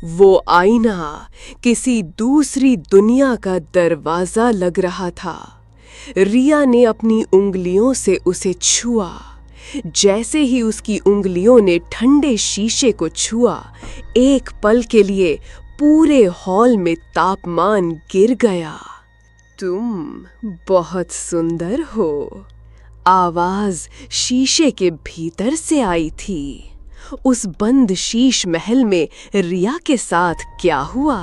वो आईना किसी दूसरी दुनिया का दरवाजा लग रहा था। रिया ने अपनी उंगलियों से उसे छुआ। जैसे ही उसकी उंगलियों ने ठंडे शीशे को छुआ, एक पल के लिए पूरे हॉल में तापमान गिर गया। तुम बहुत सुंदर हो, आवाज शीशे के भीतर से आई थी। उस बंद शीश महल में रिया के साथ क्या हुआ?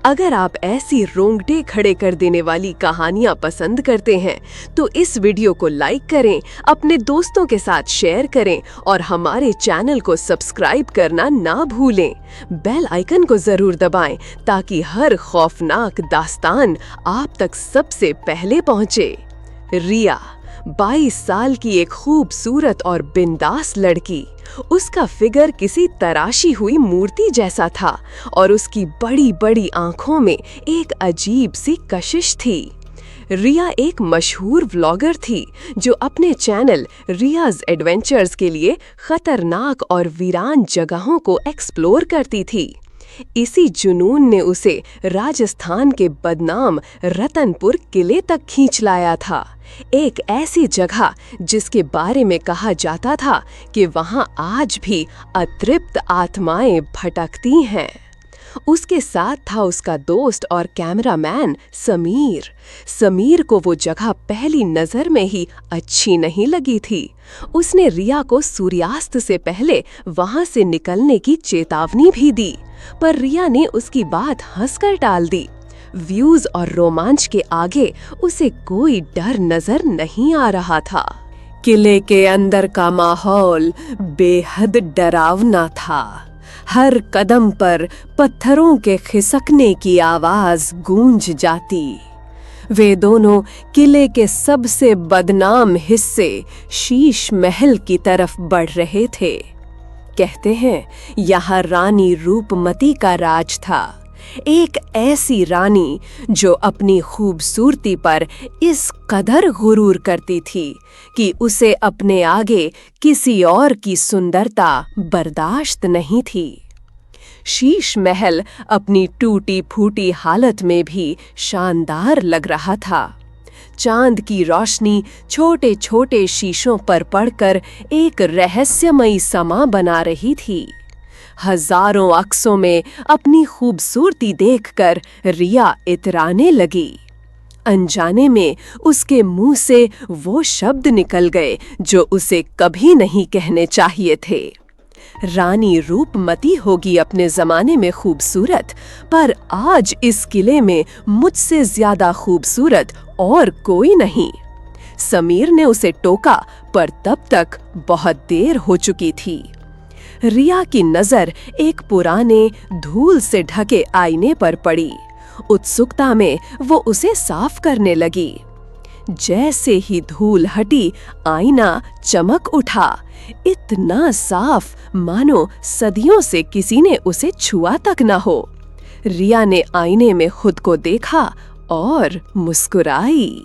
अगर आप ऐसी रोंगटे खड़े कर देने वाली कहानियां पसंद करते हैं तो इस वीडियो को लाइक करें, अपने दोस्तों के साथ शेयर करें और हमारे चैनल को सब्सक्राइब करना ना भूलें। बेल आइकन को जरूर दबाएं ताकि हर खौफनाक दास्तान आप तक सबसे पहले पहुंचे। रिया 22 साल की एक खूबसूरत और बिंदास लड़की। उसका फिगर किसी तराशी हुई मूर्ति जैसा था और उसकी बड़ी बड़ी आंखों में एक अजीब सी कशिश थी। रिया एक मशहूर व्लॉगर थी जो अपने चैनल रियाज एडवेंचर्स के लिए खतरनाक और वीरान जगहों को एक्सप्लोर करती थी। इसी जुनून ने उसे राजस्थान के बदनाम रतनपुर किले तक खींच लाया था, एक ऐसी जगह जिसके बारे में कहा जाता था कि वहां आज भी अतृप्त आत्माएं भटकती हैं। उसके साथ था उसका दोस्त और कैमरामैन समीर। समीर को वो जगह पहली नजर में ही अच्छी नहीं लगी थी। उसने रिया को सूर्यास्त से पहले वहां से निकलने की चेतावनी भी दी, पर रिया ने उसकी बात हंसकर टाल दी। व्यूज और रोमांच के आगे उसे कोई डर नजर नहीं आ रहा था। किले के अंदर का माहौल बेहद डरावना था। हर कदम पर पत्थरों के खिसकने की आवाज गूंज जाती। वे दोनों किले के सबसे बदनाम हिस्से शीश महल की तरफ बढ़ रहे थे। कहते हैं यहाँ रानी रूपमती का राज था, एक ऐसी रानी जो अपनी खूबसूरती पर इस कदर गुरूर करती थी कि उसे अपने आगे किसी और की सुंदरता बर्दाश्त नहीं थी। शीश महल अपनी टूटी फूटी हालत में भी शानदार लग रहा था। चांद की रोशनी छोटे छोटे शीशों पर पड़कर एक रहस्यमयी समा बना रही थी। हजारों अक्सों में अपनी खूबसूरती देखकर रिया इतराने लगी। अनजाने में उसके मुंह से वो शब्द निकल गए जो उसे कभी नहीं कहने चाहिए थे। रानी रूपमती होगी अपने जमाने में खूबसूरत, पर आज इस किले में मुझसे ज्यादा खूबसूरत और कोई नहीं। समीर ने उसे टोका, पर तब तक बहुत देर हो चुकी थी। रिया की नजर एक पुराने धूल से ढके आईने पर पड़ी। उत्सुकता में वो उसे साफ करने लगी। जैसे ही धूल हटी, आईना चमक उठा, इतना साफ मानो सदियों से किसी ने उसे छुआ तक न हो। रिया ने आईने में खुद को देखा और मुस्कुराई।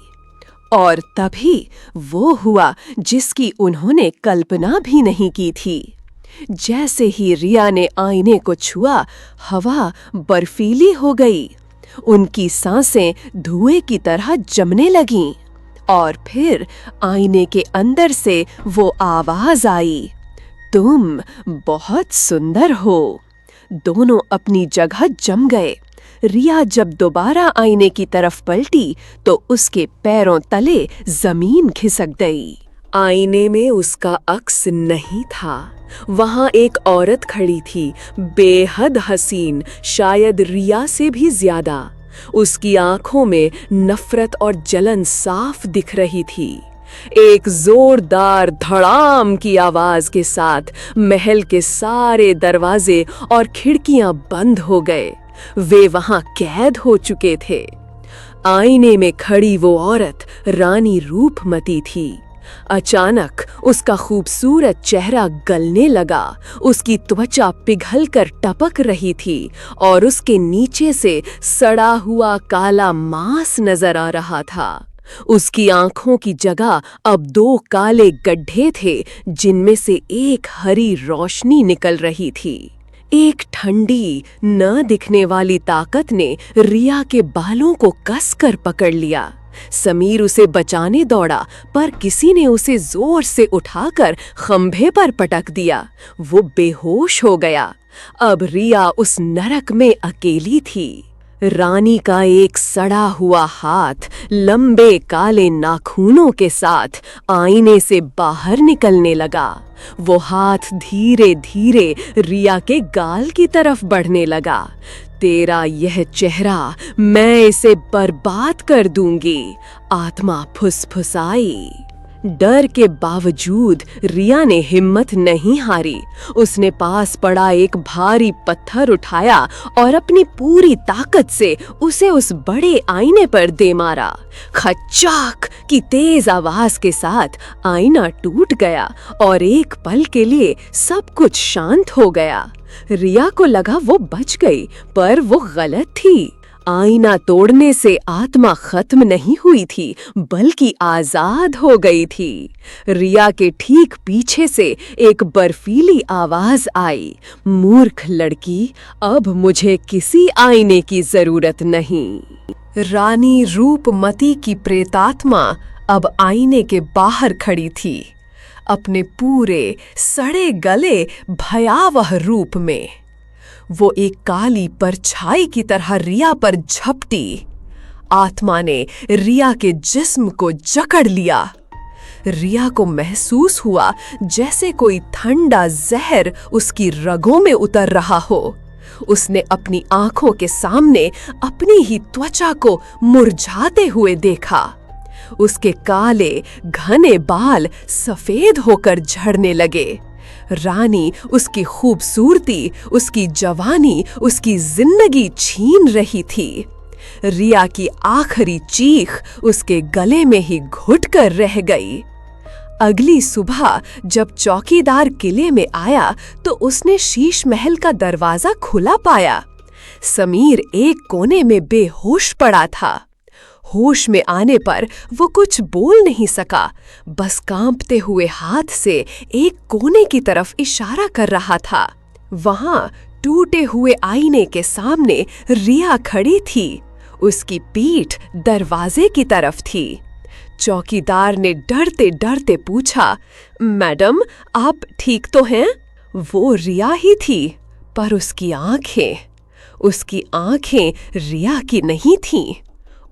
और तभी वो हुआ जिसकी उन्होंने कल्पना भी नहीं की थी। जैसे ही रिया ने आईने को छुआ, हवा बर्फीली हो गई। उनकी सांसें धुएं की तरह जमने लगीं। और फिर आईने के अंदर से वो आवाज आई, तुम बहुत सुंदर हो। दोनों अपनी जगह जम गए। रिया जब दोबारा आईने की तरफ पलटी तो उसके पैरों तले जमीन खिसक गई। आईने में उसका अक्स नहीं था। वहां एक औरत खड़ी थी, बेहद हसीन, शायद रिया से भी ज्यादा। उसकी आंखों में नफरत और जलन साफ दिख रही थी। एक जोरदार धड़ाम की आवाज के साथ महल के सारे दरवाजे और खिड़कियां बंद हो गए। वे वहां कैद हो चुके थे। आईने में खड़ी वो औरत रानी रूपमती थी। अचानक उसका खूबसूरत चेहरा गलने लगा। उसकी त्वचा पिघलकर टपक रही थी और उसके नीचे से सड़ा हुआ काला मांस नजर आ रहा था। उसकी आंखों की जगह अब 2 काले गड्ढे थे जिनमें से एक हरी रोशनी निकल रही थी। एक ठंडी न दिखने वाली ताकत ने रिया के बालों को कसकर पकड़ लिया। समीर उसे बचाने दौड़ा, पर किसी ने उसे जोर से उठाकर खंभे पर पटक दिया। वो बेहोश हो गया। अब रिया उस नरक में अकेली थी। रानी का एक सड़ा हुआ हाथ लंबे काले नाखूनों के साथ आईने से बाहर निकलने लगा। वो हाथ धीरे धीरे रिया के गाल की तरफ बढ़ने लगा। तेरा यह चेहरा, मैं इसे बर्बाद कर दूंगी, आत्मा फुसफुसाई। डर के बावजूद रिया ने हिम्मत नहीं हारी। उसने पास पड़ा एक भारी पत्थर उठाया और अपनी पूरी ताकत से उसे उस बड़े आईने पर दे मारा। खचाक की तेज आवाज के साथ आईना टूट गया और एक पल के लिए सब कुछ शांत हो गया। रिया को लगा वो बच गई, पर वो गलत थी। आईना तोड़ने से आत्मा खत्म नहीं हुई थी, बल्कि आजाद हो गई थी। रिया के ठीक पीछे से एक बर्फीली आवाज आई, मूर्ख लड़की, अब मुझे किसी आईने की जरूरत नहीं। रानी रूपमती की प्रेतात्मा अब आईने के बाहर खड़ी थी, अपने पूरे सड़े गले भयावह रूप में। वो एक काली परछाई की तरह रिया पर झपटी। आत्मा ने रिया के जिस्म को जकड़ लिया। रिया को महसूस हुआ जैसे कोई ठंडा जहर उसकी रगों में उतर रहा हो। उसने अपनी आंखों के सामने अपनी ही त्वचा को मुरझाते हुए देखा। उसके काले घने बाल सफेद होकर झड़ने लगे। रानी उसकी खूबसूरती, उसकी जवानी, उसकी जिंदगी छीन रही थी। रिया की आखिरी चीख उसके गले में ही घुटकर रह गई। अगली सुबह जब चौकीदार किले में आया तो उसने शीश महल का दरवाजा खुला पाया। समीर एक कोने में बेहोश पड़ा था। होश में आने पर वो कुछ बोल नहीं सका, बस कांपते हुए हाथ से एक कोने की तरफ इशारा कर रहा था। वहां टूटे हुए आईने के सामने रिया खड़ी थी। उसकी पीठ दरवाजे की तरफ थी। चौकीदार ने डरते डरते पूछा, मैडम, आप ठीक तो हैं? वो रिया ही थी, पर उसकी आंखें रिया की नहीं थीं।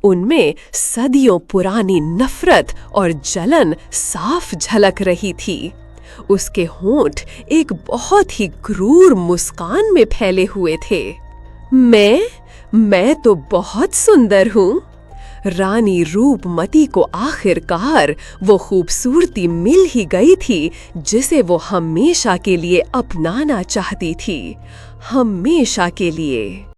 उनमें सदियों पुरानी नफरत और जलन साफ झलक रही थी। उसके होंठ एक बहुत ही क्रूर मुस्कान में फैले हुए थे। मैं तो बहुत सुंदर हूँ। रानी रूपमती को आखिरकार वो खूबसूरती मिल ही गई थी जिसे वो हमेशा के लिए अपनाना चाहती थी, हमेशा के लिए।